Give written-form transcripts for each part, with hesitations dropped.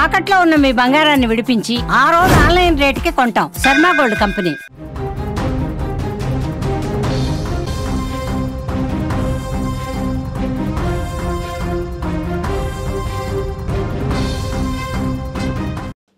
తాకట్లో ఉన్న మీ బంగారాన్ని విడిపించి ఆ రోజు ఆన్లైన్ రేటుకి కొంటాం. Sharma gold company.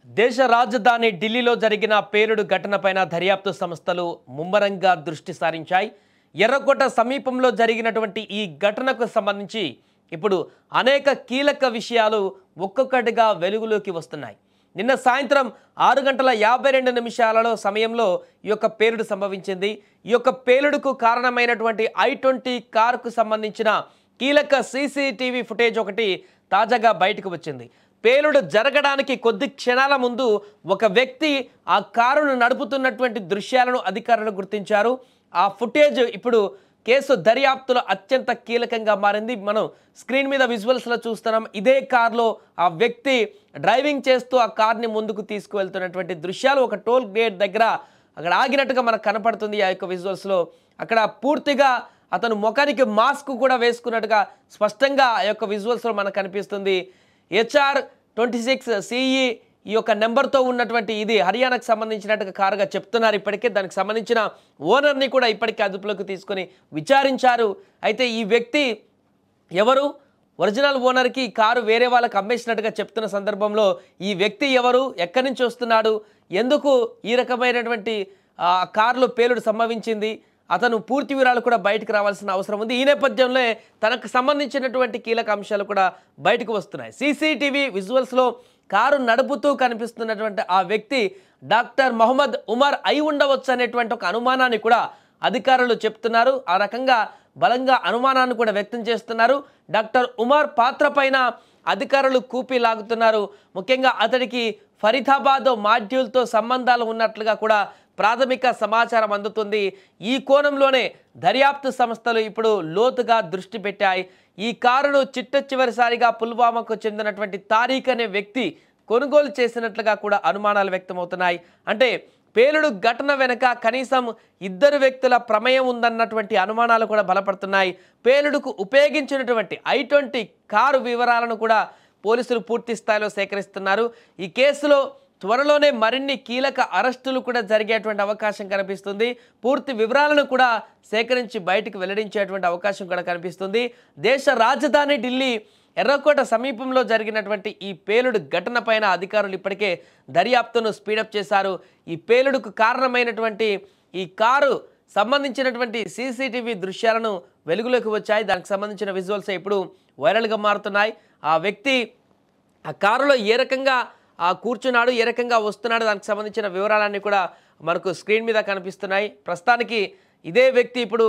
దేశ రాజధాని ఢిల్లీలో జరిగిన పేలుడు ఘటనపైన దర్యాప్తు సంస్థలు ముమ్మరంగా దృష్టి సారించాయి. ఎర్రకోట సమీపంలో జరిగినటువంటి ఈ ఘటనకు సంబంధించి ఇప్పుడు అనేక కీలక విషయాలు ఒక్కొక్కటిగా వెలుగులోకి వస్తున్నాయి. నిన్న సాయంత్రం 6:52 సమయంలో ఈ యొక్క పేలుడు సంభవించింది. ఈ యొక్క పేలుడుకు కారణమైనటువంటి i20 కారుకు సంబంధించిన కీలక సీసీటీవీ ఫుటేజ్ ఒకటి తాజాగా బయటకు వచ్చింది. పేలుడు జరగడానికి కొద్ది క్షణాల ముందు ఒక వ్యక్తి ఆ కారును నడుపుతున్నటువంటి దృశ్యాలను అధికారులు గుర్తించారు. ఆ ఫుటేజ్ ఇప్పుడు కేసు దర్యాప్తులో అత్యంత కీలకంగా మారింది. మనం స్క్రీన్ మీద విజువల్స్లో చూస్తున్నాం. ఇదే కారులో ఆ వ్యక్తి డ్రైవింగ్ చేస్తూ ఆ కార్ని ముందుకు తీసుకువెళ్తున్నటువంటి దృశ్యాలు ఒక టోల్ గేట్ దగ్గర అక్కడ ఆగినట్టుగా మనకు కనపడుతుంది. ఆ యొక్క విజువల్స్లో అక్కడ పూర్తిగా అతను ముఖానికి మాస్క్ కూడా వేసుకున్నట్టుగా స్పష్టంగా ఆ యొక్క విజువల్స్లో మనకు కనిపిస్తుంది. HR26 CE ఈ యొక్క నెంబర్తో ఉన్నటువంటి ఇది హర్యానాకు సంబంధించినట్టుగా కారుగా చెప్తున్నారు. ఇప్పటికే దానికి సంబంధించిన ఓనర్ని కూడా ఇప్పటికే అదుపులోకి తీసుకొని విచారించారు. అయితే ఈ వ్యక్తి ఎవరు, ఒరిజినల్ ఓనర్కి కారు వేరే వాళ్ళకి అమ్మేసినట్టుగా చెప్తున్న సందర్భంలో ఈ వ్యక్తి ఎవరు, ఎక్కడి నుంచి వస్తున్నాడు, ఎందుకు ఈ రకమైనటువంటి కారులో పేలుడు సంభవించింది, అతను పూర్తి వివరాలు కూడా బయటకు రావాల్సిన అవసరం ఉంది. ఈ నేపథ్యంలో తనకు సంబంధించినటువంటి కీలక అంశాలు కూడా బయటకు వస్తున్నాయి. సీసీటీవీ విజువల్స్లో కారు నడుపుతూ కనిపిస్తున్నటువంటి ఆ వ్యక్తి డాక్టర్ మొహమ్మద్ ఉమర్ అయి ఉండవచ్చు అనేటువంటి ఒక అనుమానాన్ని కూడా అధికారులు చెప్తున్నారు. ఆ రకంగా బలంగా అనుమానాన్ని కూడా వ్యక్తం చేస్తున్నారు. డాక్టర్ ఉమర్ పాత్ర పైన అధికారులు కూపి లాగుతున్నారు. ముఖ్యంగా అతడికి ఫరీదాబాద్ మాడ్యూల్తో సంబంధాలు ఉన్నట్లుగా కూడా ప్రాథమిక సమాచారం అందుతుంది. ఈ కోణంలోనే దర్యాప్తు సంస్థలు ఇప్పుడు లోతుగా దృష్టి పెట్టాయి. ఈ కారును చిట్టచివరిసారిగా పుల్వామాకు చెందినటువంటి తారీఖ్ అనే వ్యక్తి కొనుగోలు చేసినట్లుగా కూడా అనుమానాలు వ్యక్తమవుతున్నాయి. అంటే పేలుడు ఘటన వెనుక కనీసం 2 వ్యక్తుల ప్రమేయం ఉందన్నటువంటి అనుమానాలు కూడా బలపడుతున్నాయి. పేలుడుకు ఉపయోగించినటువంటి i20 కారు వివరాలను కూడా పోలీసులు పూర్తి స్థాయిలో సేకరిస్తున్నారు. ఈ కేసులో త్వరలోనే మరిన్ని కీలక అరెస్టులు కూడా జరిగేటువంటి అవకాశం కనిపిస్తుంది. పూర్తి వివరాలను కూడా సేకరించి బయటకు వెల్లడించేటువంటి అవకాశం కూడా కనిపిస్తుంది. దేశ రాజధాని ఢిల్లీ ఎర్రకోట సమీపంలో జరిగినటువంటి ఈ పేలుడు ఘటన పైన అధికారులు ఇప్పటికే దర్యాప్తును స్పీడప్ చేశారు. ఈ పేలుడుకు కారణమైనటువంటి ఈ కారు సంబంధించినటువంటి సీసీటీవీ దృశ్యాలను వెలుగులోకి వచ్చాయి. దానికి సంబంధించిన విజువల్స్ ఇప్పుడు వైరల్గా మారుతున్నాయి. ఆ వ్యక్తి ఆ కారులో ఏ రకంగా కూర్చున్నాడు, ఏ రకంగా వస్తున్నాడు, దానికి సంబంధించిన వివరాలన్నీ కూడా మనకు స్క్రీన్ మీద కనిపిస్తున్నాయి. ప్రస్తుతానికి ఇదే వ్యక్తి ఇప్పుడు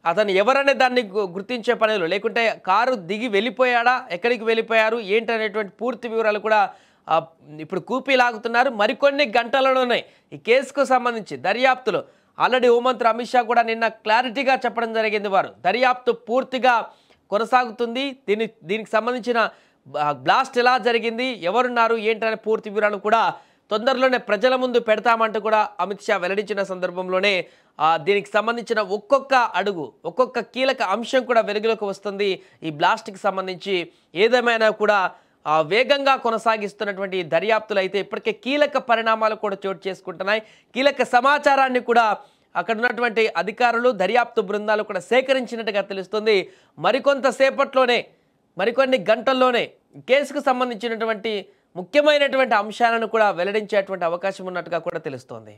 అతను ఎవరనే దాన్ని గుర్తించే పనిలో, లేకుంటే కారు దిగి వెళ్ళిపోయాడా, ఎక్కడికి వెళ్ళిపోయారు ఏంటనేటువంటి పూర్తి వివరాలు కూడా ఇప్పుడు కూపీ లాగుతున్నారు. మరికొన్ని గంటలలోనే ఈ కేసుకు సంబంధించి దర్యాప్తులో ఆల్రెడీ హోంమంత్రి అమిత్ షా కూడా నిన్న క్లారిటీగా చెప్పడం జరిగింది. వారు దర్యాప్తు పూర్తిగా కొనసాగుతుంది, దీనికి సంబంధించిన బ్లాస్ట్ ఎలా జరిగింది, ఎవరున్నారు ఏంటనే పూర్తి వివరాలు కూడా తొందరలోనే ప్రజల ముందు పెడతామంటూ కూడా అమిత్ షా వెల్లడించిన సందర్భంలోనే దీనికి సంబంధించిన ఒక్కొక్క అడుగు, ఒక్కొక్క కీలక అంశం కూడా వెలుగులోకి వస్తుంది. ఈ బ్లాస్ట్కి సంబంధించి ఏదేమైనా కూడా వేగంగా కొనసాగిస్తున్నటువంటి దర్యాప్తులు అయితే ఇప్పటికే కీలక పరిణామాలు కూడా చోటు చేసుకుంటున్నాయి. కీలక సమాచారాన్ని కూడా అక్కడ ఉన్నటువంటి అధికారులు, దర్యాప్తు బృందాలు కూడా సేకరించినట్టుగా తెలుస్తుంది. మరికొంతసేపట్లోనే, మరికొన్ని గంటల్లోనే కేసుకు సంబంధించినటువంటి ముఖ్యమైనటువంటి అంశాలను కూడా వెల్లడించేటువంటి అవకాశం ఉన్నట్టుగా కూడా తెలుస్తోంది.